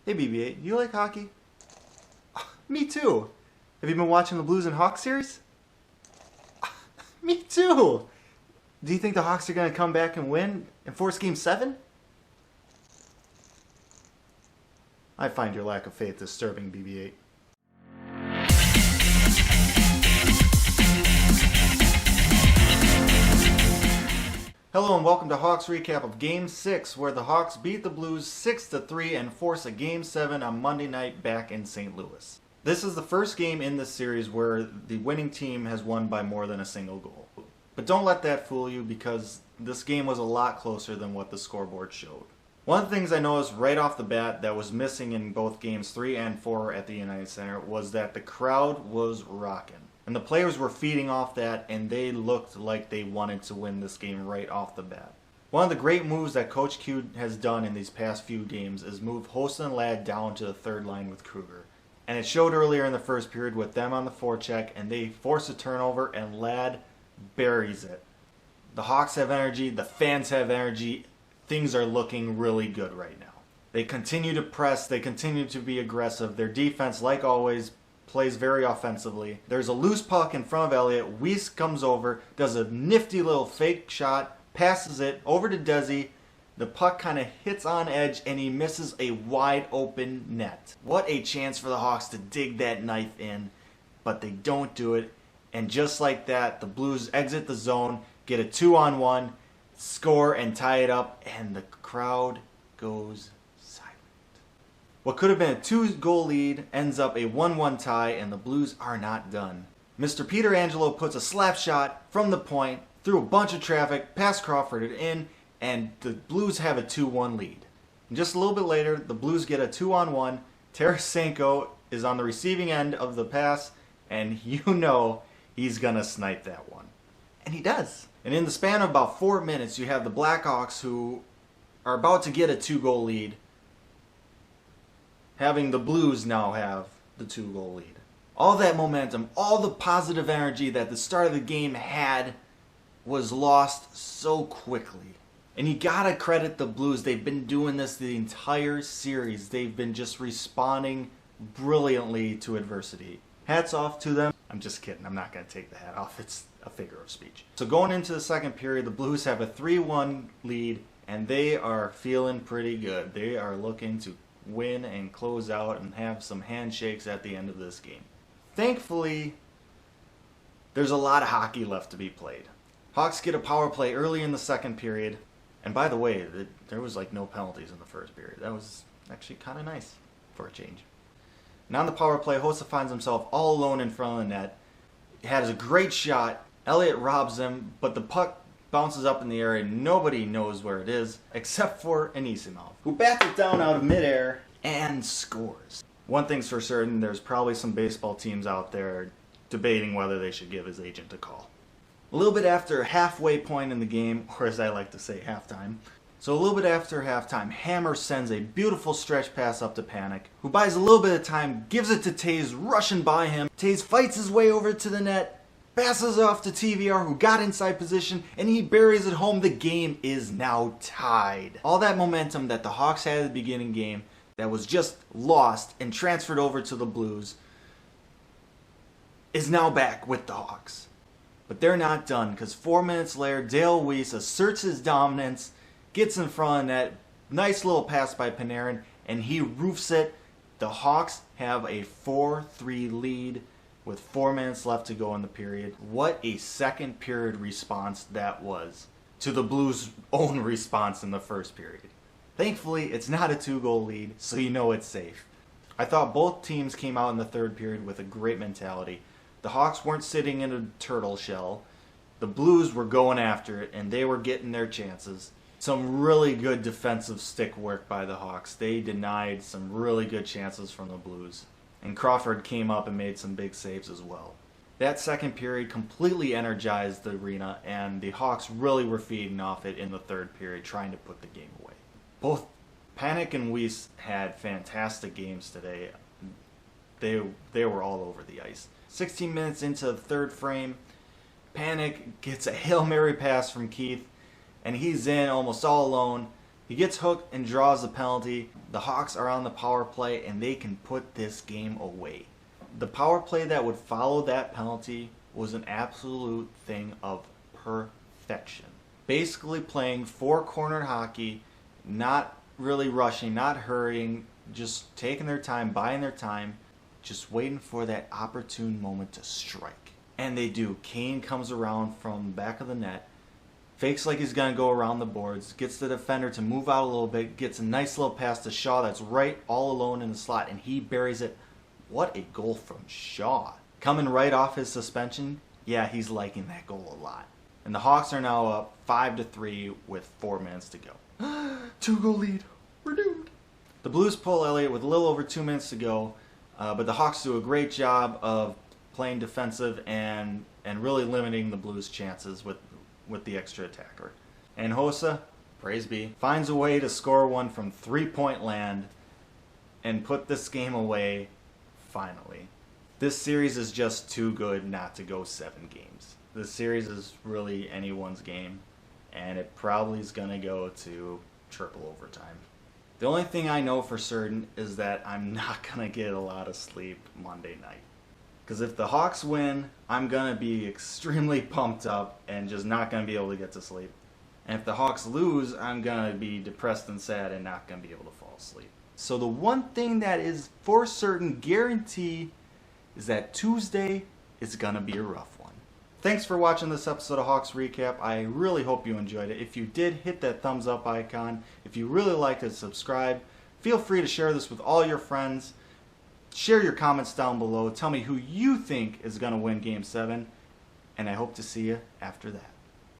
Hey BB-8, you like hockey? Me too. Have you been watching the Blues and Hawks series? Me too. Do you think the Hawks are going to come back and win and force Game 7? I find your lack of faith disturbing, BB-8. Hello and welcome to Hawks Recap of Game 6, where the Hawks beat the Blues 6-3 and force a Game 7 on Monday night back in St. Louis. This is the first game in this series where the winning team has won by more than a single goal. But don't let that fool you, because this game was a lot closer than what the scoreboard showed. One of the things I noticed right off the bat that was missing in both games 3 and 4 at the United Center was that the crowd was rocking. And the players were feeding off that, and they looked like they wanted to win this game right off the bat. One of the great moves that Coach Q has done in these past few games is move Host and Ladd down to the third line with Kruger. And it showed earlier in the first period with them on the forecheck, and they force a turnover, and Ladd buries it. The Hawks have energy, the fans have energy, things are looking really good right now. They continue to press, they continue to be aggressive, their defense, like always, plays very offensively. There's a loose puck in front of Elliott. Weiss comes over, does a nifty little fake shot, passes it over to Desi. The puck kind of hits on edge and he misses a wide open net. What a chance for the Hawks to dig that knife in, but they don't do it. And just like that, the Blues exit the zone, get a 2-on-1, score and tie it up, and the crowd goes silent. What could have been a 2-goal lead ends up a 1-1 tie, and the Blues are not done. Mr. Peter Angelo puts a slap shot from the point, through a bunch of traffic, past Crawford and in, and the Blues have a 2-1 lead. And just a little bit later, the Blues get a 2-on-1. Tarasenko is on the receiving end of the pass, and you know he's going to snipe that one. And he does. And in the span of about 4 minutes, you have the Blackhawks, who are about to get a 2-goal lead, having the Blues now have the 2-goal lead. All that momentum, all the positive energy that the start of the game had was lost so quickly. And you gotta credit the Blues. They've been doing this the entire series. They've been just responding brilliantly to adversity. Hats off to them. I'm just kidding. I'm not gonna take the hat off. It's a figure of speech. So going into the second period, the Blues have a 3-1 lead, and they are feeling pretty good. They are looking to win and close out and have some handshakes at the end of this game. Thankfully, there's a lot of hockey left to be played. Hawks get a power play early in the second period, and by the way, there was like no penalties in the first period. That was actually kind of nice for a change. And on the power play, Hossa finds himself all alone in front of the net. He has a great shot. Elliott robs him, but the puck bounces up in the air and nobody knows where it is except for Anisimov, who bats it down out of midair and scores. One thing's for certain, there's probably some baseball teams out there debating whether they should give his agent a call. A little bit after halfway point in the game, or as I like to say, halftime. So a little bit after halftime, Hammer sends a beautiful stretch pass up to Panic, who buys a little bit of time, gives it to Taze, rushing by him. Taze fights his way over to the net, passes off to TVR, who got inside position, and he buries it home. The game is now tied. All that momentum that the Hawks had at the beginning game that was just lost and transferred over to the Blues is now back with the Hawks. But they're not done, because 4 minutes later, Dale Weiss asserts his dominance, gets in front of that, nice little pass by Panarin, and he roofs it. The Hawks have a 4-3 lead with 4 minutes left to go in the period. What a second period response that was to the Blues' own response in the first period. Thankfully, it's not a 2-goal lead, so you know it's safe. I thought both teams came out in the third period with a great mentality. The Hawks weren't sitting in a turtle shell. The Blues were going after it, and they were getting their chances. Some really good defensive stick work by the Hawks. They denied some really good chances from the Blues. And Crawford came up and made some big saves as well. That second period completely energized the arena, and the Hawks really were feeding off it in the third period, trying to put the game away. Both Panic and Weiss had fantastic games today. They were all over the ice. 16 minutes into the third frame, Panic gets a Hail Mary pass from Keith, and he's in almost all alone. He gets hooked and draws the penalty. The Hawks are on the power play and they can put this game away. The power play that would follow that penalty was an absolute thing of perfection. Basically playing four-corner hockey, not really rushing, not hurrying, just taking their time, buying their time, just waiting for that opportune moment to strike. And they do. Kane comes around from the back of the net, fakes like he's going to go around the boards, gets the defender to move out a little bit, gets a nice little pass to Shaw that's right all alone in the slot, and he buries it. What a goal from Shaw. Coming right off his suspension, yeah, he's liking that goal a lot. And the Hawks are now up 5-3 with 4 minutes to go. 2-goal lead. We're doomed. The Blues pull Elliott with a little over 2 minutes to go, but the Hawks do a great job of playing defensive and really limiting the Blues' chances with the extra attacker. And Hossa, praise be, finds a way to score one from 3-point land and put this game away finally. This series is just too good not to go 7 games. This series is really anyone's game, and it probably is going to go to triple overtime. The only thing I know for certain is that I'm not going to get a lot of sleep Monday night. Because if the Hawks win, I'm going to be extremely pumped up and just not going to be able to get to sleep. And if the Hawks lose, I'm going to be depressed and sad and not going to be able to fall asleep. So the one thing that is for certain guarantee is that Tuesday is going to be a rough one. Thanks for watching this episode of Hawks Recap. I really hope you enjoyed it. If you did, hit that thumbs up icon. If you really liked it, subscribe. Feel free to share this with all your friends. Share your comments down below. Tell me who you think is going to win Game 7. And I hope to see you after that.